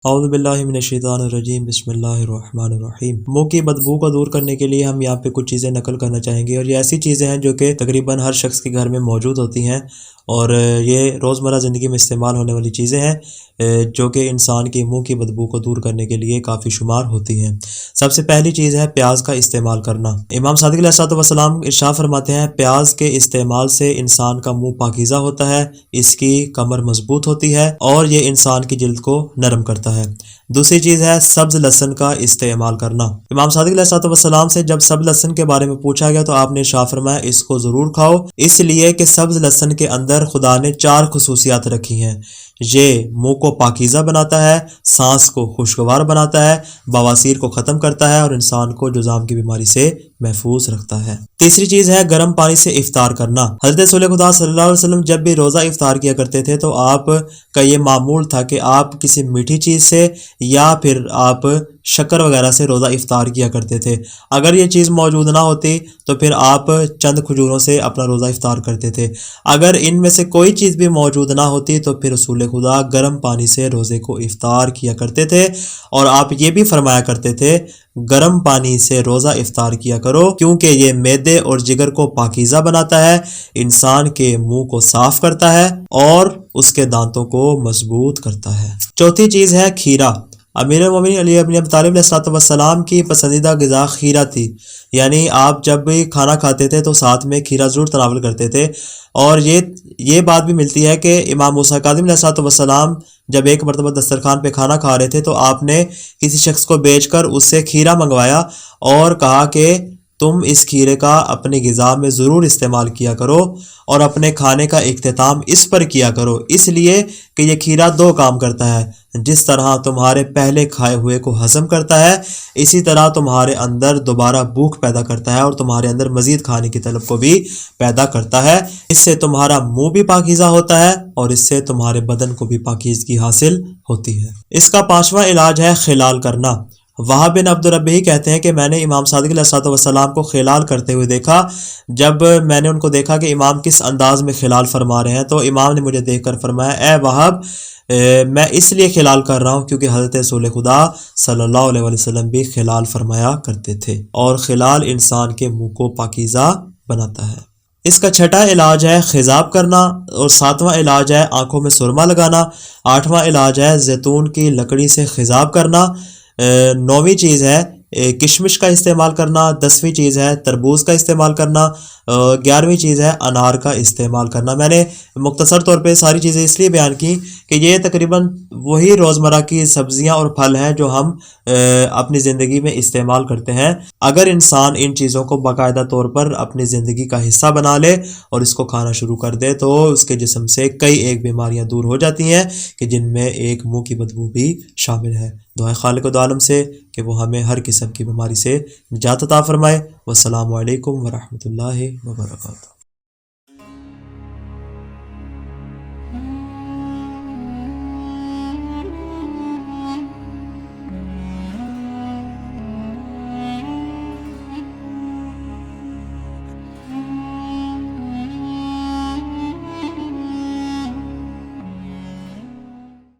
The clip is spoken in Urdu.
اعوذ باللہ من الشیطان الرجیم، بسم اللہ الرحمن الرحیم۔ منہ کی بدبو کو دور کرنے کے لیے ہم یہاں پہ کچھ چیزیں نقل کرنا چاہیں گے، اور یہ ایسی چیزیں ہیں جو کہ تقریباً ہر شخص کے گھر میں موجود ہوتی ہیں، اور یہ روزمرہ زندگی میں استعمال ہونے والی چیزیں ہیں جو کہ انسان کی منہ کی بدبو کو دور کرنے کے لیے کافی شمار ہوتی ہیں۔ سب سے پہلی چیز ہے پیاز کا استعمال کرنا۔ امام صادق علیہ الصلوۃ والسلام ارشاد فرماتے ہیں، پیاز کے استعمال سے انسان کا منہ پاکیزہ ہوتا ہے، اس کی کمر مضبوط ہوتی ہے، اور یہ انسان کی جلد کو نرم کرتا ہے۔ دوسری چیز ہے سبز لہسن کا استعمال کرنا۔ امام صادق علیہ الصلوۃ والسلام سے جب سبز لہسن کے بارے میں پوچھا گیا تو آپ نے ارشاد فرمایا اس کو ضرور کھاؤ، اس لیے کہ سبز لہسن کے اندر خدا نے 4 خصوصیات رکھی ہیں۔ یہ منہ کو پاکیزہ بناتا ہے، سانس کو خوشگوار بناتا ہے، بواسیر کو ختم کرتا ہے، اور انسان کو جذام کی بیماری سے محفوظ رکھتا ہے۔ تیسری چیز ہے گرم پانی سے افطار کرنا۔ حضرت رسول خدا صلی اللہ علیہ وسلم جب بھی روزہ افطار کیا کرتے تھے تو آپ کا یہ معمول تھا کہ آپ کسی میٹھی چیز سے یا پھر آپ شکر وغیرہ سے روزہ افطار کیا کرتے تھے۔ اگر یہ چیز موجود نہ ہوتی تو پھر آپ چند کھجوروں سے اپنا روزہ افطار کرتے تھے۔ اگر ان میں سے کوئی چیز بھی موجود نہ ہوتی تو پھر رسول خدا گرم پانی سے روزے کو افطار کیا کرتے تھے، اور آپ یہ بھی فرمایا کرتے تھے گرم پانی سے روزہ افطار کیا کرو، کیونکہ یہ معدے اور جگر کو پاکیزہ بناتا ہے، انسان کے منہ کو صاف کرتا ہے اور اس کے دانتوں کو مضبوط کرتا ہے۔ چوتھی چیز ہے کھیرا۔ امیر المومنین علی بن ابی طالب علیہ السلام کی پسندیدہ غذا کھیرا تھی، یعنی آپ جب بھی کھانا کھاتے تھے تو ساتھ میں کھیرا ضرور تناول کرتے تھے، اور یہ بات بھی ملتی ہے کہ امام موسیٰ کاظم علیہ السلام جب ایک مرتبہ دسترخوان پہ کھانا کھا رہے تھے تو آپ نے کسی شخص کو بیچ کر اس سے کھیرا منگوایا اور کہا کہ تم اس کھیرے کا اپنی غذا میں ضرور استعمال کیا کرو، اور اپنے کھانے کا اختتام اس پر کیا کرو، اس لیے کہ یہ کھیرا 2 کام کرتا ہے۔ جس طرح تمہارے پہلے کھائے ہوئے کو ہضم کرتا ہے، اسی طرح تمہارے اندر دوبارہ بھوک پیدا کرتا ہے اور تمہارے اندر مزید کھانے کی طلب کو بھی پیدا کرتا ہے۔ اس سے تمہارا منہ بھی پاکیزہ ہوتا ہے اور اس سے تمہارے بدن کو بھی پاکیزگی حاصل ہوتی ہے۔ اس کا 5واں علاج ہے خلال کرنا۔ وہاب بن عبد الربی کہتے ہیں کہ میں نے امام صادق علیہ السلام کو خلال کرتے ہوئے دیکھا۔ جب میں نے ان کو دیکھا کہ امام کس انداز میں خلال فرما رہے ہیں تو امام نے مجھے دیکھ کر فرمایا، اے وہاب، میں اس لیے خلال کر رہا ہوں کیونکہ حضرت رسول خدا صلی اللہ علیہ وسلم بھی خلال فرمایا کرتے تھے، اور خلال انسان کے منہ کو پاکیزہ بناتا ہے۔ اس کا 6واں علاج ہے خضاب کرنا، اور 7واں علاج ہے آنکھوں میں سرما لگانا، 8واں علاج ہے زیتون کی لکڑی سے خضاب کرنا، 9ویں چیز ہے کشمش کا استعمال کرنا، 10ویں چیز ہے تربوز کا استعمال کرنا، 11ویں چیز ہے انار کا استعمال کرنا۔ میں نے مختصر طور پہ ساری چیزیں اس لیے بیان کی کہ یہ تقریباً وہی روزمرہ کی سبزیاں اور پھل ہیں جو ہم اپنی زندگی میں استعمال کرتے ہیں۔ اگر انسان ان چیزوں کو باقاعدہ طور پر اپنی زندگی کا حصہ بنا لے اور اس کو کھانا شروع کر دے تو اس کے جسم سے کئی ایک بیماریاں دور ہو جاتی ہیں، کہ جن میں ایک منہ کی بدبو بھی شامل ہے۔ دعائے خالق و عالم سے کہ وہ ہمیں ہر قسم کی بیماری سے نجات عطا فرمائے۔ والسلام علیکم ورحمۃ اللہ وبرکاتہ۔